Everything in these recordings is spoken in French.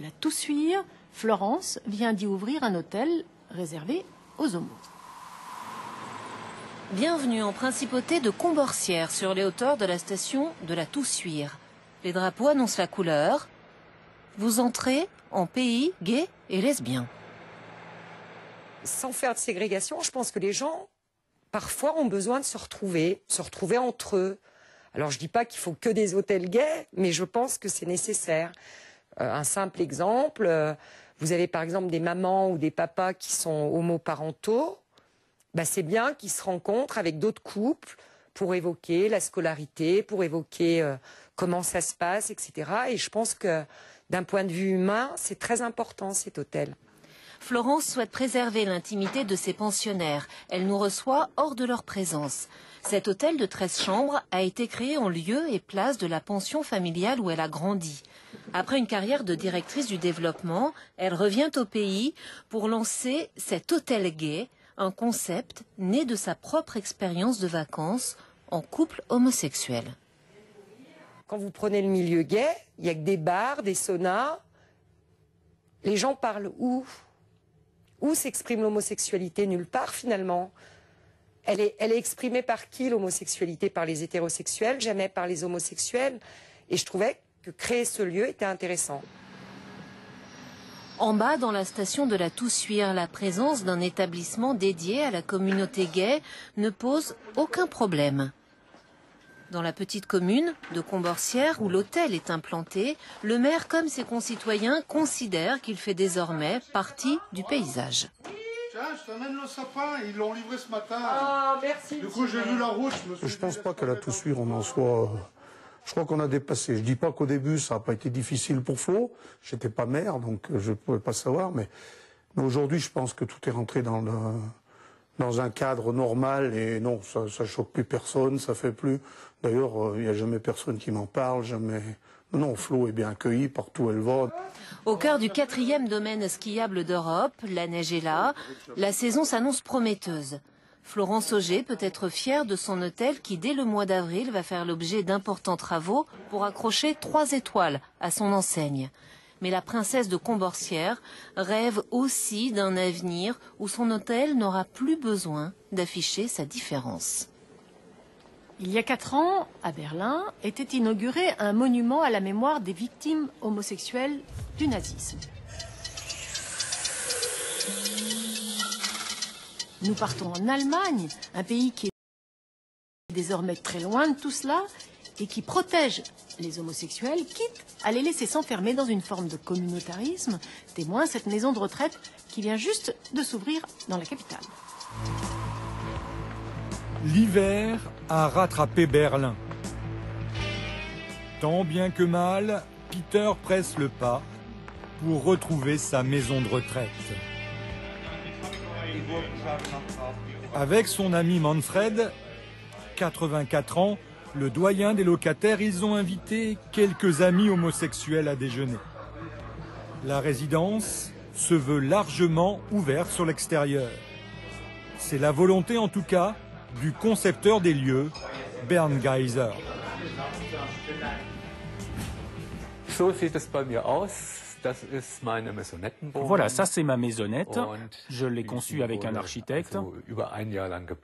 la Toussuire, Florence vient d'y ouvrir un hôtel réservé aux homos. Bienvenue en principauté de Comborcières, sur les hauteurs de la station de la Toussuire. Les drapeaux annoncent la couleur. Vous entrez en pays gay et lesbien. Sans faire de ségrégation, je pense que les gens, parfois, ont besoin de se retrouver entre eux. Alors, je ne dis pas qu'il faut que des hôtels gays, mais je pense que c'est nécessaire. Un simple exemple, vous avez par exemple des mamans ou des papas qui sont homoparentaux. C'est bien qu'ils se rencontrent avec d'autres couples pour évoquer la scolarité, pour évoquer comment ça se passe, etc. Et je pense que d'un point de vue humain, c'est très important cet hôtel. Florence souhaite préserver l'intimité de ses pensionnaires. Elle nous reçoit hors de leur présence. Cet hôtel de 13 chambres a été créé en lieu et place de la pension familiale où elle a grandi. Après une carrière de directrice du développement, elle revient au pays pour lancer cet hôtel gay, un concept né de sa propre expérience de vacances en couple homosexuel. Quand vous prenez le milieu gay, il n'y a que des bars, des saunas. Les gens parlent où? Où s'exprime l'homosexualité? Nulle part finalement. Elle est exprimée par qui, l'homosexualité? Par les hétérosexuels, jamais par les homosexuels. Et je trouvais que créer ce lieu était intéressant. En bas, dans la station de la Toussuire, la présence d'un établissement dédié à la communauté gay ne pose aucun problème. Dans la petite commune de Comborcières, où l'hôtel est implanté, le maire comme ses concitoyens considèrent qu'il fait désormais partie du paysage. Tiens, je t'amène le sapin, ils l'ont livré ce matin. Ah, merci. Du coup, j'ai vu la route. Je pense pas qu'à la Toussuire, on en soit... Je crois qu'on a dépassé. Je dis pas qu'au début, ça n'a pas été difficile pour Flo. J'étais pas maire, donc je ne pouvais pas savoir. Mais aujourd'hui, je pense que tout est rentré dans un cadre normal. Et non, ça choque plus personne, ça fait plus... D'ailleurs, il n'y a jamais personne qui m'en parle, jamais... Non, Flo est bien accueillie partout où elle va. Au cœur du 4e domaine skiable d'Europe, la neige est là. La saison s'annonce prometteuse. Florence Auger peut être fière de son hôtel qui, dès le mois d'avril, va faire l'objet d'importants travaux pour accrocher 3 étoiles à son enseigne. Mais la princesse de Comborcières rêve aussi d'un avenir où son hôtel n'aura plus besoin d'afficher sa différence. Il y a 4 ans, à Berlin, était inauguré un monument à la mémoire des victimes homosexuelles du nazisme. Nous partons en Allemagne, un pays qui est désormais très loin de tout cela et qui protège les homosexuels, quitte à les laisser s'enfermer dans une forme de communautarisme, témoin cette maison de retraite qui vient juste de s'ouvrir dans la capitale. L'hiver a rattrapé Berlin. Tant bien que mal, Peter presse le pas pour retrouver sa maison de retraite. Avec son ami Manfred, 84 ans, le doyen des locataires, ils ont invité quelques amis homosexuels à déjeuner. La résidence se veut largement ouverte sur l'extérieur. C'est la volonté en tout cas du concepteur des lieux, Bernd Geiser. So sieht es bei mir aus. Voilà, ça c'est ma maisonnette. Je l'ai conçue avec un architecte.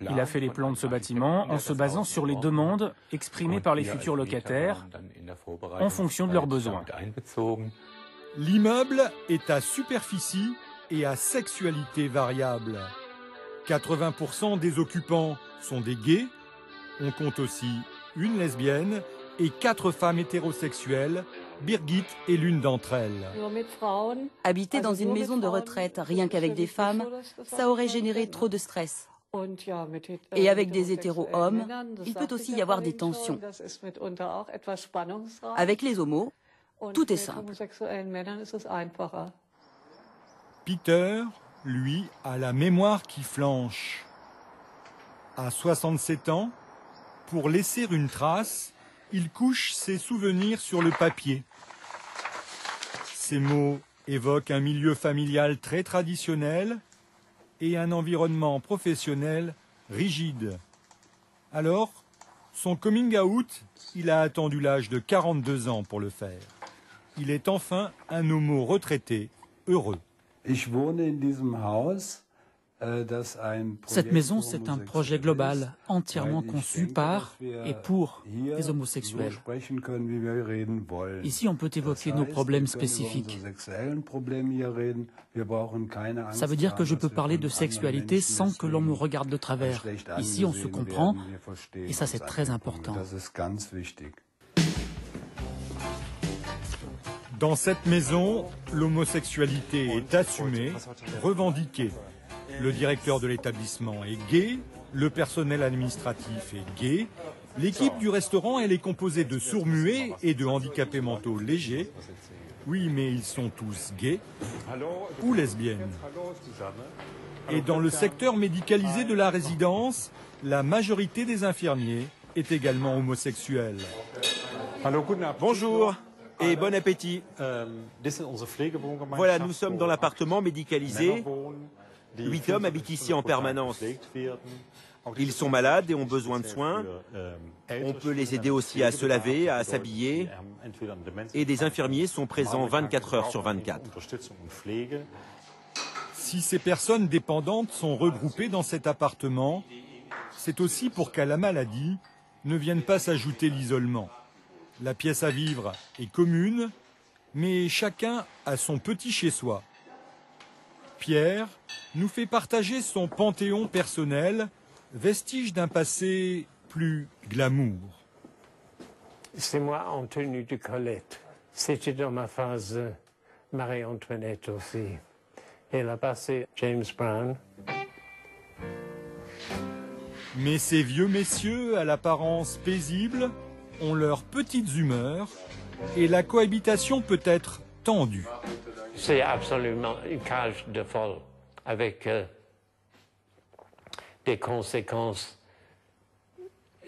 Il a fait les plans de ce bâtiment en se basant sur les demandes exprimées par les futurs locataires en fonction de leurs besoins. L'immeuble est à superficie et à sexualité variable. 80% des occupants sont des gays. On compte aussi une lesbienne et 4 femmes hétérosexuelles. Birgit est l'une d'entre elles. Habiter dans une maison de retraite, rien qu'avec des femmes, ça aurait généré trop de stress. Et avec des hétéros-hommes, il peut aussi y avoir des tensions. Avec les homos, tout est simple. Peter, lui, a la mémoire qui flanche. À 67 ans, pour laisser une trace, il couche ses souvenirs sur le papier. Ces mots évoquent un milieu familial très traditionnel et un environnement professionnel rigide. Alors, son coming out, il a attendu l'âge de 42 ans pour le faire. il est enfin un homo retraité heureux. Cette maison, c'est un projet global, entièrement conçu par et pour les homosexuels. Ici, on peut évoquer nos problèmes spécifiques. Ça veut dire que je peux parler de sexualité sans que l'on me regarde de travers. Ici, on se comprend, et ça, c'est très important. Dans cette maison, l'homosexualité est assumée, revendiquée. Le directeur de l'établissement est gay, le personnel administratif est gay, l'équipe du restaurant, elle est composée de sourds-muets et de handicapés mentaux légers. Oui, mais ils sont tous gays ou lesbiennes. Et dans le secteur médicalisé de la résidence, la majorité des infirmiers est également homosexuelle. Bonjour et bon appétit. Voilà, nous sommes dans l'appartement médicalisé. 8 hommes habitent ici en permanence. Ils sont malades et ont besoin de soins. On peut les aider aussi à se laver, à s'habiller. Et des infirmiers sont présents 24 heures sur 24. Si ces personnes dépendantes sont regroupées dans cet appartement, c'est aussi pour qu'à la maladie ne vienne pas s'ajouter l'isolement. La pièce à vivre est commune, mais chacun a son petit chez-soi. Pierre nous fait partager son panthéon personnel, vestige d'un passé plus glamour. C'est moi en tenue de Colette. C'était dans ma phase Marie-Antoinette aussi. Et là-bas, c'est James Brown. Mais ces vieux messieurs, à l'apparence paisible, ont leurs petites humeurs et la cohabitation peut être tendue. C'est absolument une cage de folle avec des conséquences,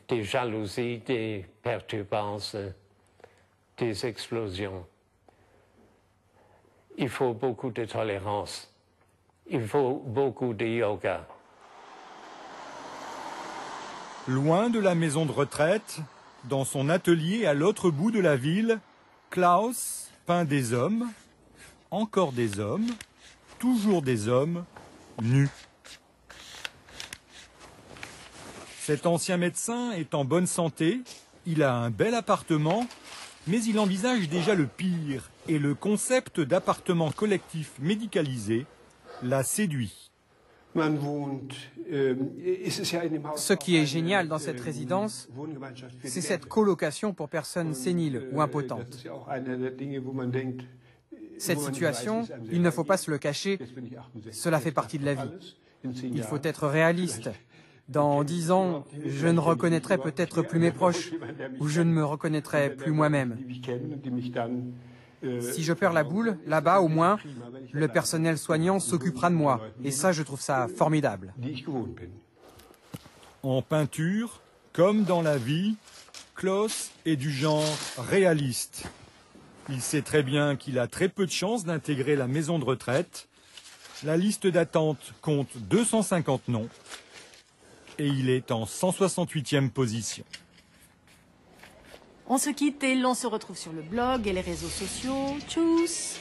des jalousies, des perturbances, des explosions. Il faut beaucoup de tolérance. Il faut beaucoup de yoga. Loin de la maison de retraite, dans son atelier à l'autre bout de la ville, Klaus peint des hommes, encore des hommes, toujours des hommes, nus. Cet ancien médecin est en bonne santé, il a un bel appartement, mais il envisage déjà le pire et le concept d'appartement collectif médicalisé l'a séduit. Ce qui est génial dans cette résidence, c'est cette colocation pour personnes séniles ou impotentes. Cette situation, il ne faut pas se le cacher, cela fait partie de la vie. Il faut être réaliste. Dans 10 ans, je ne reconnaîtrai peut-être plus mes proches, ou je ne me reconnaîtrai plus moi-même. Si je perds la boule, là-bas au moins, le personnel soignant s'occupera de moi. Et ça, je trouve ça formidable. En peinture, comme dans la vie, Klaus est du genre réaliste. Il sait très bien qu'il a très peu de chances d'intégrer la maison de retraite. La liste d'attente compte 250 noms et il est en 168e position. On se quitte et l'on se retrouve sur le blog et les réseaux sociaux. Tchuss!